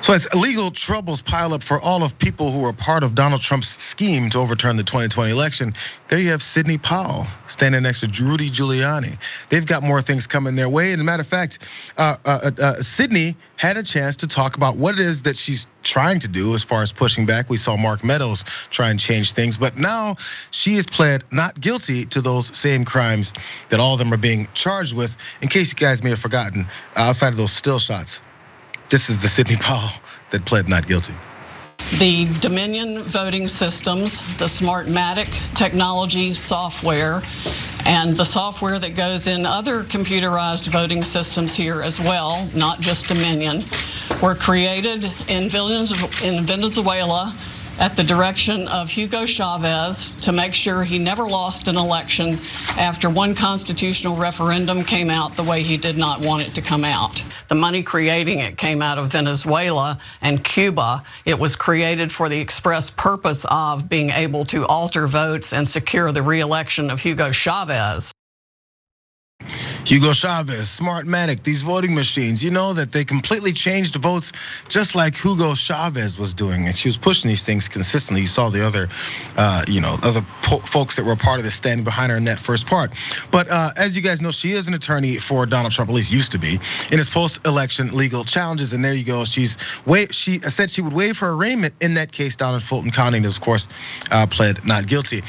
So as legal troubles pile up for all of people who were part of Donald Trump's scheme to overturn the 2020 election, there you have Sidney Powell standing next to Rudy Giuliani. They've got more things coming their way. And as a matter of fact, Sidney had a chance to talk about what it is that she's trying to do as far as pushing back. We saw Mark Meadows try and change things, but now she has pled not guilty to those same crimes that all of them are being charged with. In case you guys may have forgotten, outside of those still shots, this is the Sidney Powell that pled not guilty. The Dominion voting systems, the Smartmatic technology software, and the software that goes in other computerized voting systems here as well, not just Dominion, were created in Venezuela at the direction of Hugo Chavez to make sure he never lost an election after one constitutional referendum came out the way he did not want it to come out. The money creating it came out of Venezuela and Cuba. It was created for the express purpose of being able to alter votes and secure the re-election of Hugo Chavez. Hugo Chavez, Smartmatic, these voting machines, you know that they completely changed votes just like Hugo Chavez was doing. And she was pushing these things consistently. You saw the other, other folks that were part of this standing behind her in that first part. But as you guys know, she is an attorney for Donald Trump, at least used to be, in his post-election legal challenges. And there you go, she said she would waive her arraignment in that case down in Fulton County, and of course, pled not guilty.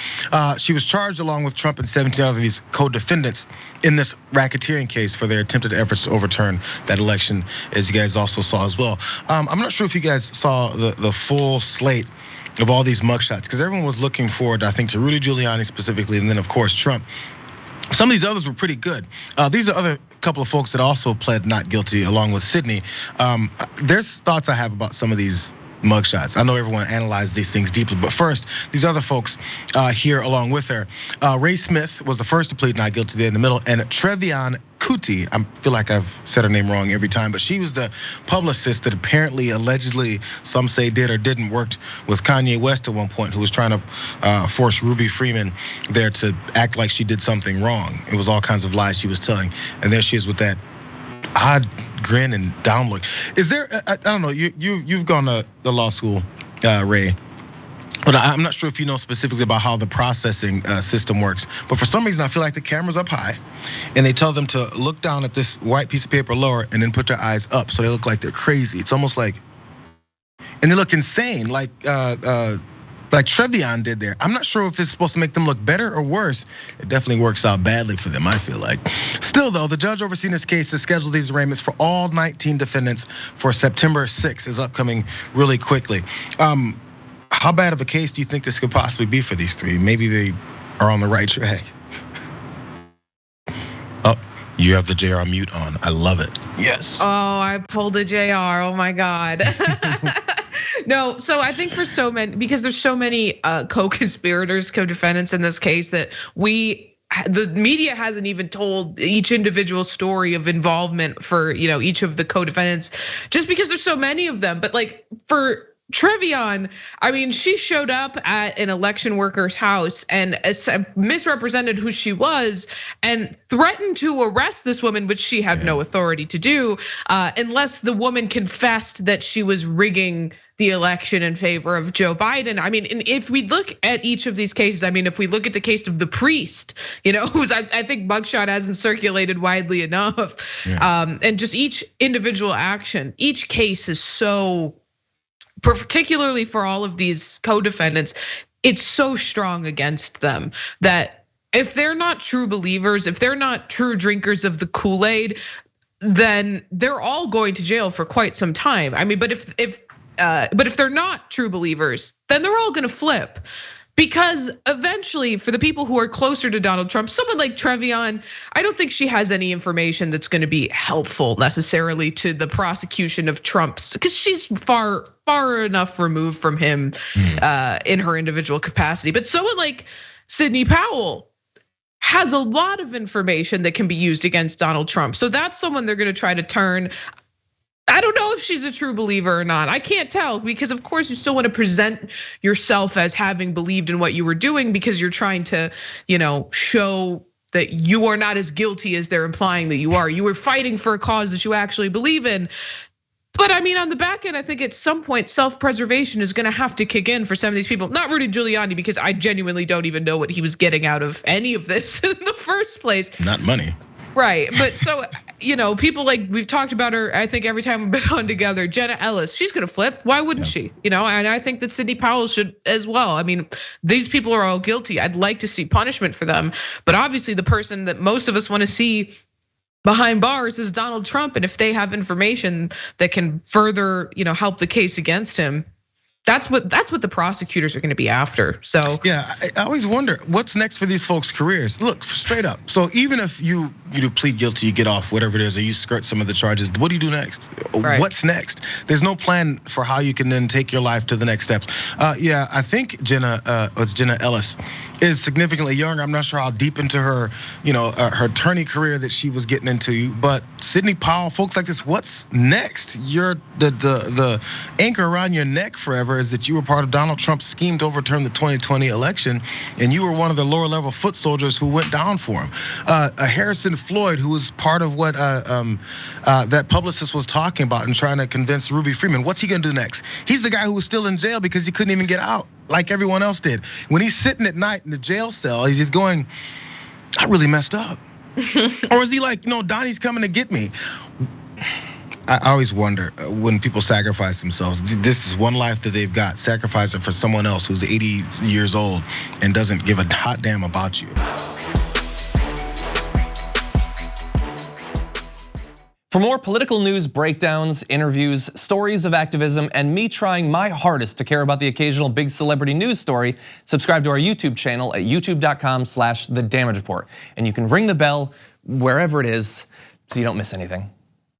She was charged along with Trump and 17 other these co-defendants in this racketeering case for their attempted efforts to overturn that election, as you guys also saw as well. I'm not sure if you guys saw the full slate of all these mugshots, because everyone was looking forward, I think, to Rudy Giuliani specifically, and then of course Trump. Some of these others were pretty good. These are other couple of folks that also pled not guilty along with Sidney. There's thoughts I have about some of these mugshots. I know everyone analyzed these things deeply, but first, these other folks here along with her. Ray Smith was the first to plead not guilty there in the middle, and Trevian Kutti, I feel like I've said her name wrong every time, but she was the publicist that apparently, allegedly, some say did or didn't worked with Kanye West at one point, who was trying to force Ruby Freeman there to act like she did something wrong. It was all kinds of lies she was telling, and there she is with that odd grin and down look. Is there, I don't know, you've gone to the law school, Ray, but I'm not sure if you know specifically about how the processing system works. But for some reason, I feel like the camera's up high and they tell them to look down at this white piece of paper lower and then put their eyes up so they look like they're crazy. It's almost like, and they look insane, like Trevian did there. I'm not sure if it's supposed to make them look better or worse. It definitely works out badly for them, I feel like. Still though, the judge overseeing this case has scheduled these arraignments for all 19 defendants for September 6th, is upcoming really quickly. How bad of a case do you think this could possibly be for these three? Maybe they are on the right track. Oh, you have the Jayar mute on. I love it. Yes. Oh, I pulled a Jayar. Oh my God. No, so I think for so many, because there's so many co-conspirators, co-defendants in this case that the media hasn't even told each individual story of involvement for each of the co-defendants, just because there's so many of them. But like for Trevian, I mean, she showed up at an election worker's house and misrepresented who she was and threatened to arrest this woman, which she had no authority to do, unless the woman confessed that she was rigging the election in favor of Joe Biden. I mean, and if we look at each of these cases, I mean, if we look at the case of the priest, who's I think mugshot hasn't circulated widely enough, and just each individual action, each case is so, particularly for all of these co-defendants, it's so strong against them that if they're not true believers, if they're not true drinkers of the Kool-Aid, then they're all going to jail for quite some time. I mean, but if they're not true believers, then they're all gonna flip. Because eventually, for the people who are closer to Donald Trump, someone like Trevian, I don't think she has any information that's going to be helpful necessarily to the prosecution of Trump's, because she's far enough removed from him in her individual capacity. But someone like Sidney Powell has a lot of information that can be used against Donald Trump. So that's someone they're going to try to turn. I don't know if she's a true believer or not. I can't tell, because of course you still want to present yourself as having believed in what you were doing, because you're trying to, show that you are not as guilty as they're implying that you are. You were fighting for a cause that you actually believe in. But I mean, on the back end, I think at some point self-preservation is gonna have to kick in for some of these people. Not Rudy Giuliani, because I genuinely don't even know what he was getting out of any of this in the first place. Not money. Right, but so, people like we've talked about her, I think every time we've been on together, Jenna Ellis, she's gonna flip, why wouldn't she? And I think that Sidney Powell should as well. I mean, these people are all guilty. I'd like to see punishment for them, but obviously the person that most of us wanna see behind bars is Donald Trump. And if they have information that can further, help the case against him, that's what the prosecutors are gonna be after. So yeah, I always wonder what's next for these folks' careers. Look, straight up. So even if you plead guilty, you get off whatever it is, or you skirt some of the charges, what do you do next? Right. What's next? There's no plan for how you can then take your life to the next steps. Yeah, I think Jenna Ellis is significantly younger. I'm not sure how deep into her, her attorney career that she was getting into. But Sidney Powell, folks like this, what's next? You're the anchor around your neck forever is that you were part of Donald Trump's scheme to overturn the 2020 election, and you were one of the lower level foot soldiers who went down for him. Harrison Floyd, who was part of what that publicist was talking about and trying to convince Ruby Freeman. What's he gonna do next? He's the guy who was still in jail because he couldn't even get out like everyone else did. When he's sitting at night in the jail cell, is he going, I really messed up? Or is he like, Donnie's coming to get me? I always wonder when people sacrifice themselves. This is one life that they've got. Sacrifice it for someone else who's 80 years old and doesn't give a hot damn about you. For more political news, breakdowns, interviews, stories of activism, and me trying my hardest to care about the occasional big celebrity news story, subscribe to our YouTube channel at youtube.com/The Damage Report. And you can ring the bell wherever it is so you don't miss anything.